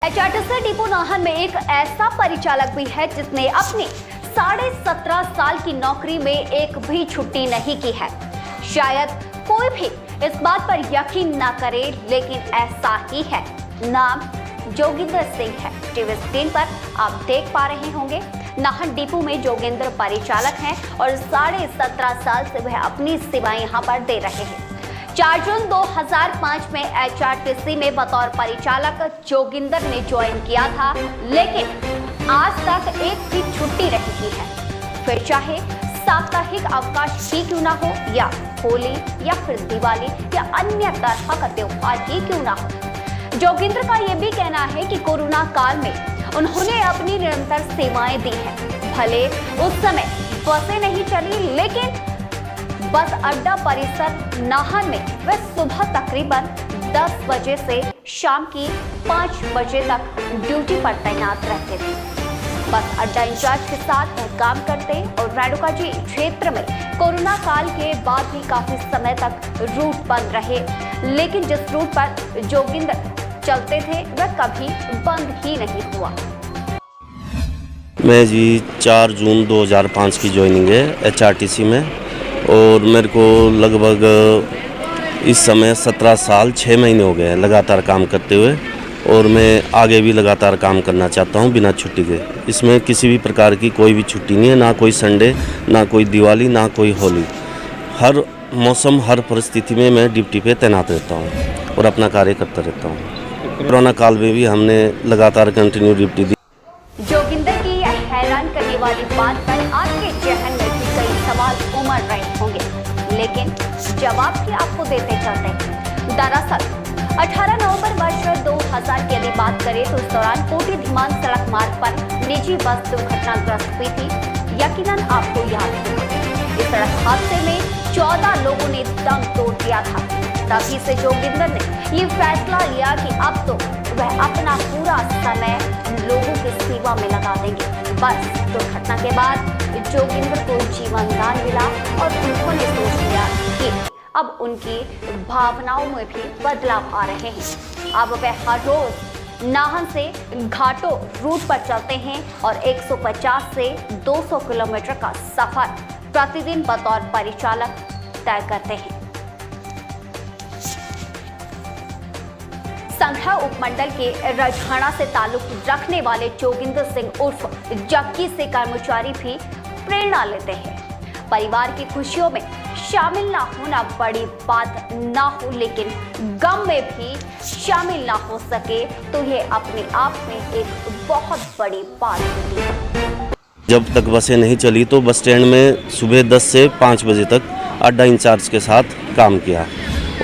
HRTC depot Nahan में एक ऐसा परिचालक भी है जिसने अपनी 17.5 साल की नौकरी में एक भी छुट्टी नहीं की है। शायद कोई भी इस बात पर यकीन ना करे, लेकिन ऐसा ही है। नाम जोगिंदर सिंह है। टीवी स्क्रीन पर आप देख पा रहे होंगे नाहन डिपो में जोगिंदर परिचालक हैं और 17.5 साल से वह अपनी सेवाएं यहां पर दे रहे हैं। 4 जून 2005 में एचआरटीसी में बतौर परिचालक जोगिंदर ने ज्वाइन किया था, लेकिन आज तक एक भी छुट्टी नहीं की है। फिर चाहे साप्ताहिक अवकाश ही क्यों ना हो, या होली या फिर दिवाली या अन्य तरह का त्योहार ही क्यों ना हो। जोगिंदर का यह भी कहना है कि कोरोना काल में उन्होंने अपनी निरंतर सेवाएं दी हैं। भले उस समय बसें नहीं चली, लेकिन बस अड्डा परिसर नाहन में वह सुबह तकरीबन 10 बजे से शाम की 5 बजे तक ड्यूटी पर तैनात रहते थे। बस अड्डा इंचार्ज के साथ वह काम करते और रेणुकाजी क्षेत्र में कोरोना काल के बाद भी काफी समय तक रूट बंद रहे, लेकिन जिस रूट पर जोगिंदर चलते थे वह कभी बंद ही नहीं हुआ। मैं जी 4 जून 2005 की ज्वाइनिंग है एचआरटीसी में, और मेरे को लगभग इस समय 17 साल 6 महीने हो गए हैं लगातार काम करते हुए, और मैं आगे भी लगातार काम करना चाहता हूं बिना छुट्टी के। इसमें किसी भी प्रकार की कोई भी छुट्टी नहीं है, ना कोई संडे, ना कोई दिवाली, ना कोई होली। हर मौसम, हर परिस्थिति में मैं ड्यूटी पे तैनात रहता हूं और अपना कार्य करता रहता हूं। कोरोना काल में भी हमने लगातार कंटिन्यू ड्यूटी दी। जोगिंदर की यह हैरान करने वाली बात पर आपके जहन में भी कई सवाल उमड़ रहे होंगे, लेकिन जवाब भी आपको देते चलते हैं। दरअसल 18 नवंबर वर्ष 2000 की यदि बात करें तो इस दौरान कोटी धीमान सड़क मार्ग पर निजी बस दुर्घटनाग्रस्त हुई थी। यकीनन आपको याद होगा, इस सड़क हादसे में 14 लोगों ने दम तोड़ दिया था। तभी से जोगिंदर ने ये फैसला लिया कि अब तो वह अपना पूरा समय लोगों की सेवा में लगा देंगे। बस दुर्घटना के बाद जोगिंदर को जीवन दान मिला और उन्होंने सोच लिया कि अब उनकी भावनाओं में भी बदलाव आ रहे हैं। अब वह हर रोज नाहन से घाटों रूट पर चलते हैं और 150 से 200 किलोमीटर का सफर प्रतिदिन बतौर परिचालक तय करते हैं। संघा उपमंडल के रजहाना से ताल्लुक रखने वाले जोगिंदर सिंह उर्फ जक्की से कर्मचारी भी प्रेरणा लेते हैं। परिवार की खुशियों में शामिल ना होना बड़ी बात ना हो, लेकिन गम में भी शामिल ना हो सके तो ये अपने आप में एक बहुत बड़ी बात होती है। जब तक बसें नहीं चली तो बस स्टैंड में सुबह 10 से 5 बजे तक अड्डा इंचार्ज के साथ काम किया,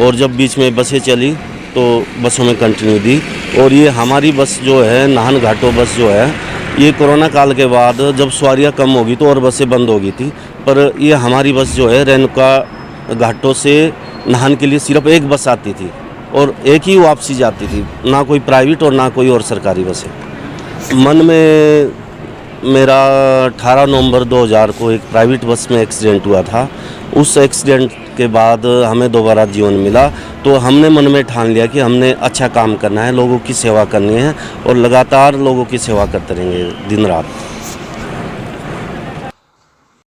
और जब बीच में बसें चली तो बसों में कंटिन्यू दी। और ये हमारी बस जो है नाहन घाटों बस जो है, ये कोरोना काल के बाद जब सवारियाँ कम होगी तो और बसें बंद हो गई थी, पर ये हमारी बस जो है रेणुका घाटों से नाहन के लिए सिर्फ एक बस आती थी और एक ही वापसी जाती थी, ना कोई प्राइवेट और ना कोई और सरकारी बसें। मन में मेरा 18 नवंबर 2000 को एक प्राइवेट बस में एक्सीडेंट हुआ था। उस एक्सीडेंट के बाद हमें दोबारा जीवन मिला, तो हमने मन में ठान लिया कि हमने अच्छा काम करना है, लोगों की सेवा करनी है और लगातार लोगों की सेवा करते रहेंगे दिन रात।